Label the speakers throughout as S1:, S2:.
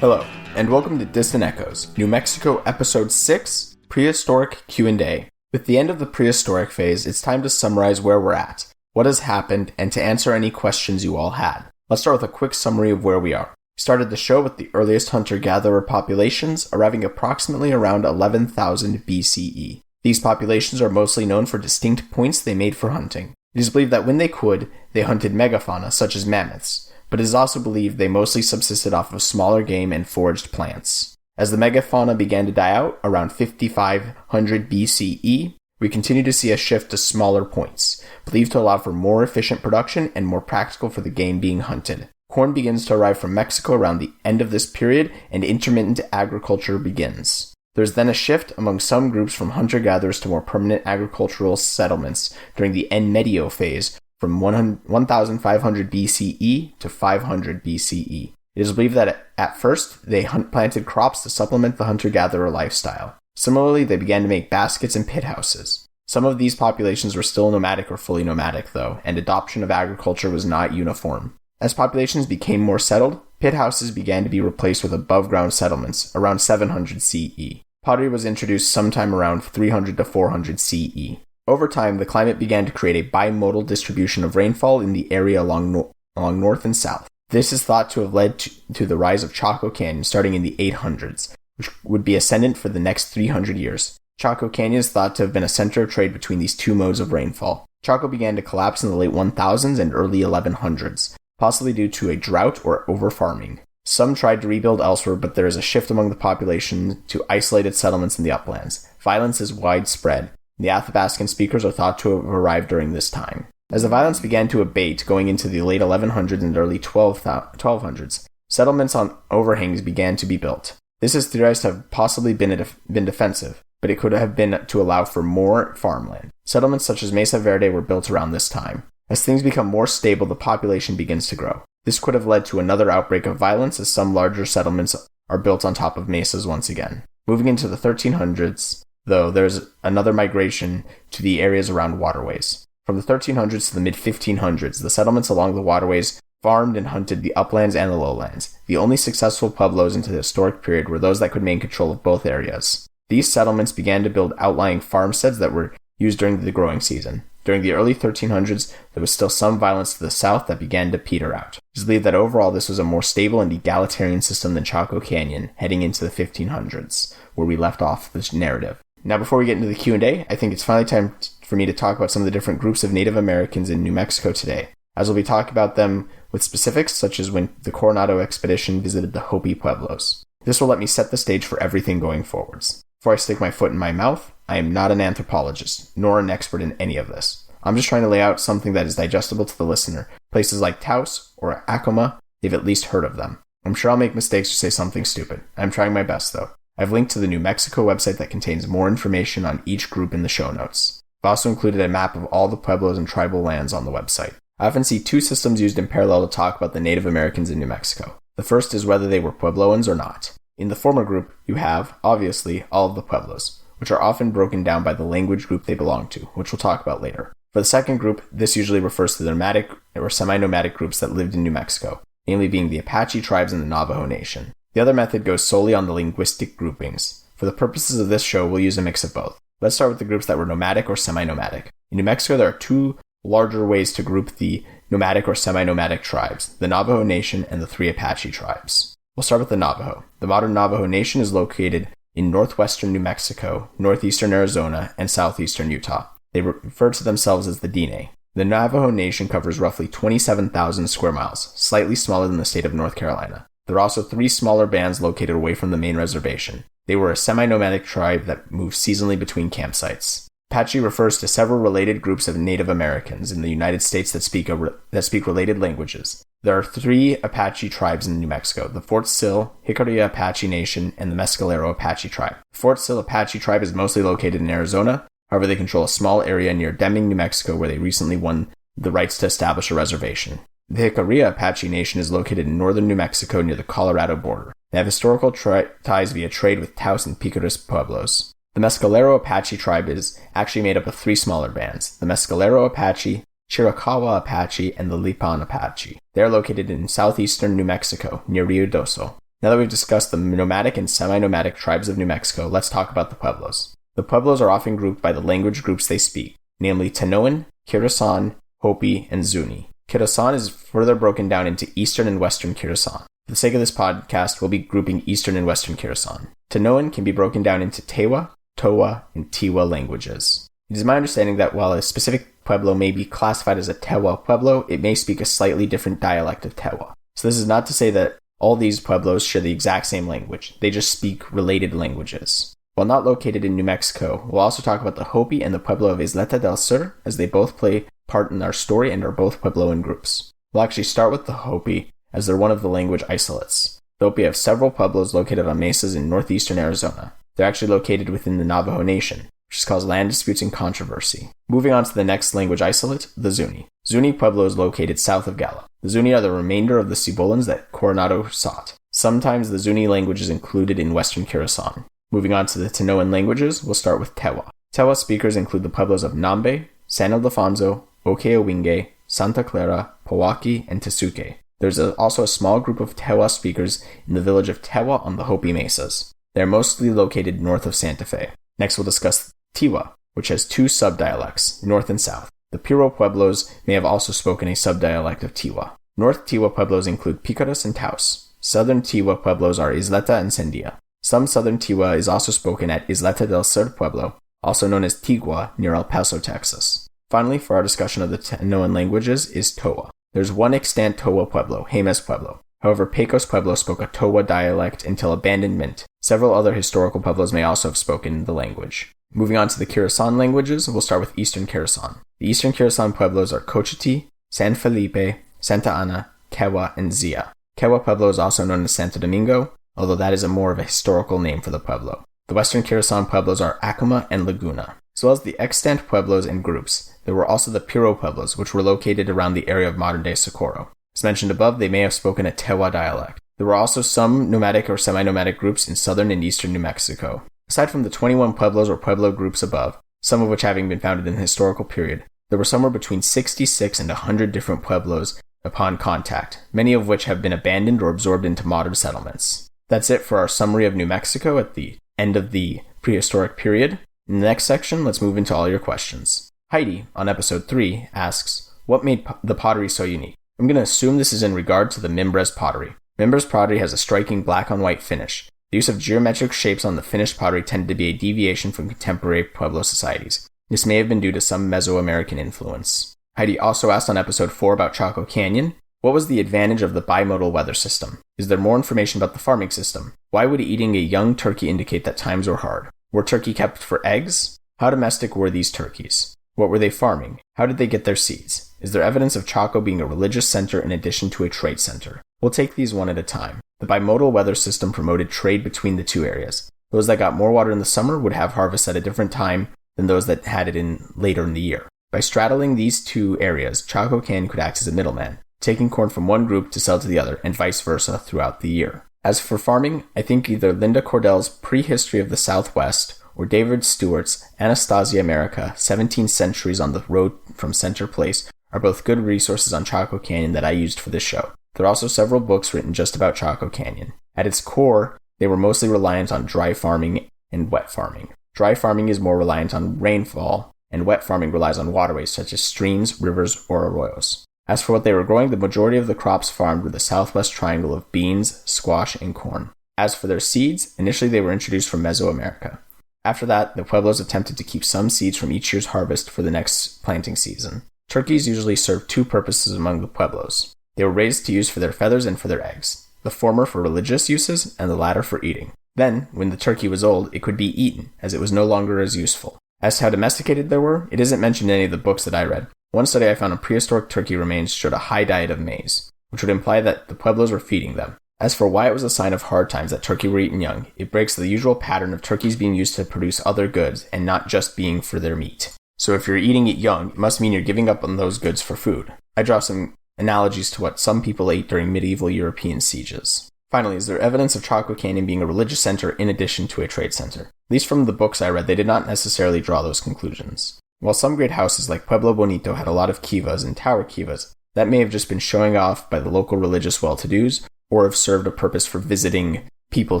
S1: Hello, and welcome to Distant Echoes, New Mexico Episode 6, Prehistoric Q&A. With the end of the prehistoric phase, it's time to summarize where we're at, what has happened, and to answer any questions you all had. Let's start with a quick summary of where we are. We started the show with the earliest hunter-gatherer populations, arriving approximately around 11,000 BCE. These populations are mostly known for distinct points they made for hunting. It is believed that when they could, they hunted megafauna such as mammoths, but it is also believed they mostly subsisted off of smaller game and foraged plants. As the megafauna began to die out around 5500 BCE, we continue to see a shift to smaller points, believed to allow for more efficient production and more practical for the game being hunted. Corn begins to arrive from Mexico around the end of this period, and intermittent agriculture begins. There's then a shift among some groups from hunter-gatherers to more permanent agricultural settlements during the En Medio phase, from 1500 BCE to 500 BCE. It is believed that at first, they planted crops to supplement the hunter-gatherer lifestyle. Similarly, they began to make baskets and pit houses. Some of these populations were still nomadic or fully nomadic, though, and adoption of agriculture was not uniform. As populations became more settled, pit houses began to be replaced with above-ground settlements around 700 CE. Pottery was introduced sometime around 300 to 400 CE. Over time, the climate began to create a bimodal distribution of rainfall in the area along north and south. This is thought to have led to the rise of Chaco Canyon starting in the 800s, which would be ascendant for the next 300 years. Chaco Canyon is thought to have been a center of trade between these two modes of rainfall. Chaco began to collapse in the late 1000s and early 1100s, possibly due to a drought or overfarming. Some tried to rebuild elsewhere, but there is a shift among the population to isolated settlements in the uplands. Violence is widespread. The Athabascan speakers are thought to have arrived during this time. As the violence began to abate going into the late 1100s and early 1200s, settlements on overhangs began to be built. This is theorized to have possibly been defensive, but it could have been to allow for more farmland. Settlements such as Mesa Verde were built around this time. As things become more stable, the population begins to grow. This could have led to another outbreak of violence as some larger settlements are built on top of mesas once again. Moving into the 1300s, though, there's another migration to the areas around waterways. From the 1300s to the mid-1500s, the settlements along the waterways farmed and hunted the uplands and the lowlands. The only successful pueblos into the historic period were those that could maintain control of both areas. These settlements began to build outlying farmsteads that were used during the growing season. During the early 1300s, there was still some violence to the south that began to peter out. It is believed that overall this was a more stable and egalitarian system than Chaco Canyon heading into the 1500s, where we left off this narrative. Now, before we get into the Q&A, I think it's finally time for me to talk about some of the different groups of Native Americans in New Mexico today, as we'll be talking about them with specifics such as when the Coronado expedition visited the Hopi Pueblos. This will let me set the stage for everything going forwards. Before I stick my foot in my mouth, I am not an anthropologist, nor an expert in any of this. I'm just trying to lay out something that is digestible to the listener. Places like Taos or Acoma, they've at least heard of them. I'm sure I'll make mistakes or say something stupid. I'm trying my best, though. I've linked to the New Mexico website that contains more information on each group in the show notes. I've also included a map of all the pueblos and tribal lands on the website. I often see two systems used in parallel to talk about the Native Americans in New Mexico. The first is whether they were Puebloans or not. In the former group, you have, obviously, all of the pueblos, which are often broken down by the language group they belong to, which we'll talk about later. For the second group, this usually refers to the nomadic or semi-nomadic groups that lived in New Mexico, namely being the Apache tribes and the Navajo Nation. The other method goes solely on the linguistic groupings. For the purposes of this show, we'll use a mix of both. Let's start with the groups that were nomadic or semi-nomadic. In New Mexico, there are two larger ways to group the nomadic or semi-nomadic tribes, the Navajo Nation and the three Apache tribes. We'll start with the Navajo. The modern Navajo Nation is located in northwestern New Mexico, northeastern Arizona, and southeastern Utah. They refer to themselves as the Diné. The Navajo Nation covers roughly 27,000 square miles, slightly smaller than the state of North Carolina. There are also three smaller bands located away from the main reservation. They were a semi-nomadic tribe that moved seasonally between campsites. Apache refers to several related groups of Native Americans in the United States that speak related languages. There are three Apache tribes in New Mexico, the Fort Sill, Jicarilla Apache Nation, and the Mescalero Apache tribe. The Fort Sill Apache tribe is mostly located in Arizona. However, they control a small area near Deming, New Mexico, where they recently won the rights to establish a reservation. The Jicarilla Apache Nation is located in northern New Mexico near the Colorado border. They have historical ties via trade with Taos and Picaras pueblos. The Mescalero Apache tribe is actually made up of 3 smaller bands: the Mescalero Apache, Chiricahua Apache, and the Lipan Apache. They are located in southeastern New Mexico, near Ruidoso. Now that we've discussed the nomadic and semi-nomadic tribes of New Mexico, let's talk about the pueblos. The pueblos are often grouped by the language groups they speak, namely Tanoan, Kirasan, Hopi, and Zuni. Kirasan is further broken down into Eastern and Western Kirasan. For the sake of this podcast, we'll be grouping Eastern and Western Kirasan. Tanoan can be broken down into Tewa, Towa, and Tiwa languages. It is my understanding that while a specific pueblo may be classified as a Tewa pueblo, it may speak a slightly different dialect of Tewa. So this is not to say that all these pueblos share the exact same language. They just speak related languages. While not located in New Mexico, we'll also talk about the Hopi and the Pueblo of Isleta del Sur, as they both play part in our story and are both Puebloan groups. We'll actually start with the Hopi, as they're one of the language isolates. The Hopi have several pueblos located on mesas in northeastern Arizona. They're actually located within the Navajo Nation, which has caused land disputes and controversy. Moving on to the next language isolate, the Zuni. Zuni Pueblo is located south of Gala. The Zuni are the remainder of the Cibolans that Coronado sought. Sometimes the Zuni language is included in Western Kirasan. Moving on to the Tanoan languages, we'll start with Tewa. Tewa speakers include the pueblos of Nambe, San Ildefonso, Okeowinge, Santa Clara, Powaki, and Tesuque. There's also a small group of Tewa speakers in the village of Tewa on the Hopi Mesas. They are mostly located north of Santa Fe. Next, we'll discuss Tiwa, which has 2 subdialects, north and south. The Piro Pueblos may have also spoken a subdialect of Tiwa. North Tiwa Pueblos include Picaras and Taos. Southern Tiwa Pueblos are Isleta and Sandia. Some southern Tiwa is also spoken at Isleta del Sur Pueblo, also known as Tigua, near El Paso, Texas. Finally, for our discussion of the Tanoan languages is Towa. There's one extant Towa Pueblo, Jemez Pueblo. However, Pecos Pueblo spoke a Towa dialect until abandonment. Several other historical pueblos may also have spoken the language. Moving on to the Kirasan languages, we'll start with Eastern Kirasan. The Eastern Kirasan pueblos are Cochiti, San Felipe, Santa Ana, Kewa, and Zia. Kewa Pueblo is also known as Santo Domingo, although that is more of a historical name for the pueblo. The Western Kirasan pueblos are Acoma and Laguna. As well as the extant pueblos and groups, there were also the Piro Pueblos, which were located around the area of modern-day Socorro. As mentioned above, they may have spoken a Tewa dialect. There were also some nomadic or semi-nomadic groups in southern and eastern New Mexico. Aside from the 21 pueblos or pueblo groups above, some of which having been founded in the historical period, there were somewhere between 66 and 100 different pueblos upon contact, many of which have been abandoned or absorbed into modern settlements. That's it for our summary of New Mexico at the end of the prehistoric period. In the next section, let's move into all your questions. Heidi, on episode 3, asks, what made the pottery so unique? I'm going to assume this is in regard to the Mimbres pottery. Mimbres pottery has a striking black-on-white finish. The use of geometric shapes on the finished pottery tended to be a deviation from contemporary Pueblo societies. This may have been due to some Mesoamerican influence. Heidi also asked on episode 4 about Chaco Canyon, what was the advantage of the bimodal weather system? Is there more information about the farming system? Why would eating a young turkey indicate that times were hard? Were turkey kept for eggs? How domestic were these turkeys? What were they farming? How did they get their seeds? Is there evidence of Chaco being a religious center in addition to a trade center? We'll take these one at a time. The bimodal weather system promoted trade between the 2 areas. Those that got more water in the summer would have harvest at a different time than those that had it in later in the year. By straddling these 2 areas, Chaco Canyon could act as a middleman, taking corn from one group to sell to the other, and vice versa throughout the year. As for farming, I think either Linda Cordell's Prehistory of the Southwest or David Stewart's Anastasia America, 17 Centuries on the Road from Center Place are both good resources on Chaco Canyon that I used for this show. There are also several books written just about Chaco Canyon. At its core, they were mostly reliant on dry farming and wet farming. Dry farming is more reliant on rainfall, and wet farming relies on waterways such as streams, rivers, or arroyos. As for what they were growing, the majority of the crops farmed were the southwest triangle of beans, squash, and corn. As for their seeds, initially they were introduced from Mesoamerica. After that, the Pueblos attempted to keep some seeds from each year's harvest for the next planting season. Turkeys usually served 2 purposes among the Pueblos. They were raised to use for their feathers and for their eggs, the former for religious uses and the latter for eating. Then, when the turkey was old, it could be eaten, as it was no longer as useful. As to how domesticated they were, it isn't mentioned in any of the books that I read. One study I found on prehistoric turkey remains showed a high diet of maize, which would imply that the Pueblos were feeding them. As for why it was a sign of hard times that turkey were eaten young, it breaks the usual pattern of turkeys being used to produce other goods and not just being for their meat. So if you're eating it young, it must mean you're giving up on those goods for food. I draw some analogies to what some people ate during medieval European sieges. Finally, is there evidence of Chaco Canyon being a religious center in addition to a trade center? At least from the books I read, they did not necessarily draw those conclusions. While some great houses like Pueblo Bonito had a lot of kivas and tower kivas, that may have just been showing off by the local religious well-to-dos, or have served a purpose for visiting people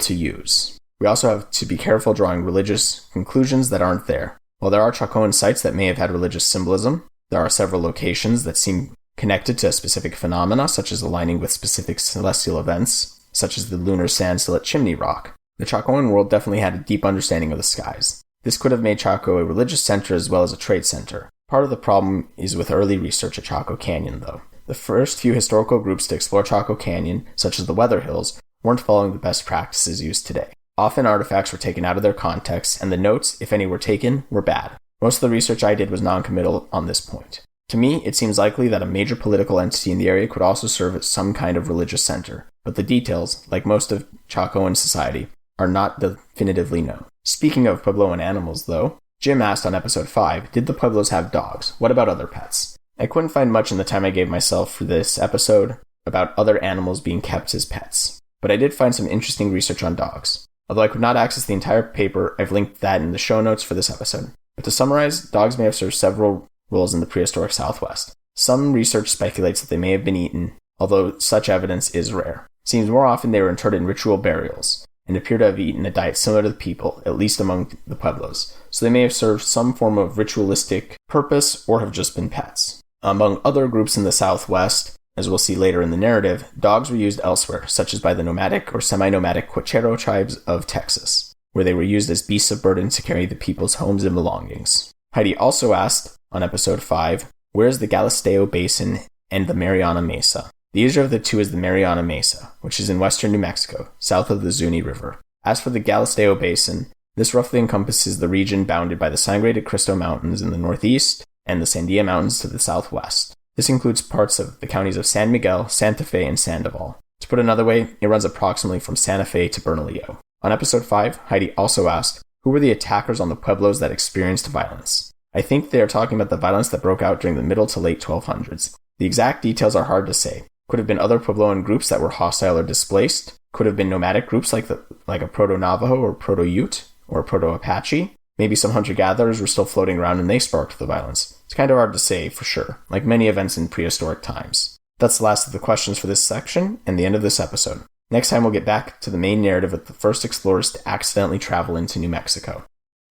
S1: to use. We also have to be careful drawing religious conclusions that aren't there. While there are Chacoan sites that may have had religious symbolism, there are several locations that seem connected to a specific phenomena, such as aligning with specific celestial events, such as the lunar sand still at Chimney Rock. The Chacoan world definitely had a deep understanding of the skies. This could have made Chaco a religious center as well as a trade center. Part of the problem is with early research at Chaco Canyon, though. The first few historical groups to explore Chaco Canyon, such as the Weather Hills, weren't following the best practices used today. Often artifacts were taken out of their context, and the notes, if any were taken, were bad. Most of the research I did was non-committal on this point. To me, it seems likely that a major political entity in the area could also serve as some kind of religious center, but the details, like most of Chacoan society, are not definitively known. Speaking of Puebloan animals, though, Jim asked on episode 5, did the Pueblos have dogs? What about other pets? I couldn't find much in the time I gave myself for this episode about other animals being kept as pets, but I did find some interesting research on dogs. Although I could not access the entire paper, I've linked that in the show notes for this episode. But to summarize, dogs may have served several roles in the prehistoric Southwest. Some research speculates that they may have been eaten, although such evidence is rare. It seems more often they were interred in ritual burials, and appear to have eaten a diet similar to the people, at least among the Pueblos. So they may have served some form of ritualistic purpose or have just been pets. Among other groups in the Southwest, as we'll see later in the narrative, dogs were used elsewhere, such as by the nomadic or semi-nomadic Quechero tribes of Texas, where they were used as beasts of burden to carry the people's homes and belongings. Heidi also asked, on episode 5, where is the Galisteo Basin and the Mariana Mesa? The easier of the two is the Mariana Mesa, which is in western New Mexico, south of the Zuni River. As for the Galisteo Basin, this roughly encompasses the region bounded by the Sangre de Cristo Mountains in the northeast and the Sandia Mountains to the southwest. This includes parts of the counties of San Miguel, Santa Fe, and Sandoval. To put another way, it runs approximately from Santa Fe to Bernalillo. On episode 5, Heidi also asked, who were the attackers on the Pueblos that experienced violence? I think they are talking about the violence that broke out during the middle to late 1200s. The exact details are hard to say. Could have been other Puebloan groups that were hostile or displaced. Could have been nomadic groups like a Proto-Navajo or Proto-Ute or Proto-Apache. Maybe some hunter-gatherers were still floating around and they sparked the violence. It's kind of hard to say for sure, like many events in prehistoric times. That's the last of the questions for this section and the end of this episode. Next time we'll get back to the main narrative of the first explorers to accidentally travel into New Mexico.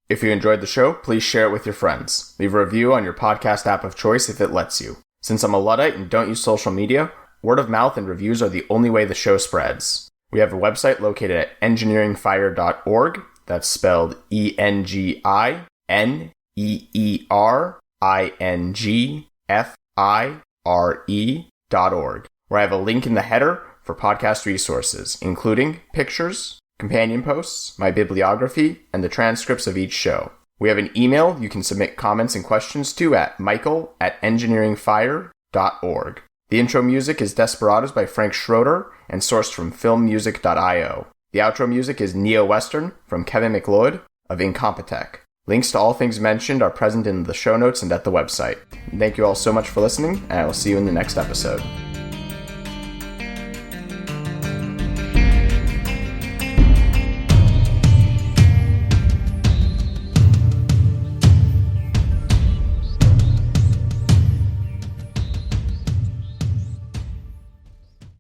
S1: If you enjoyed the show, please share it with your friends. Leave a review on your podcast app of choice if it lets you. Since I'm a Luddite and don't use social media, word of mouth and reviews are the only way the show spreads. We have a website located at engineeringfire.org. That's spelled engineeringfire.org, where I have a link in the header for podcast resources, including pictures, companion posts, my bibliography, and the transcripts of each show. We have an email you can submit comments and questions to at michael@engineeringfire.org. The intro music is Desperados by Frank Schroeder and sourced from filmmusic.io. The outro music is NeoWestern from Kevin McLeod of Incompetech. Links to all things mentioned are present in the show notes and at the website. Thank you all so much for listening, and I will see you in the next episode.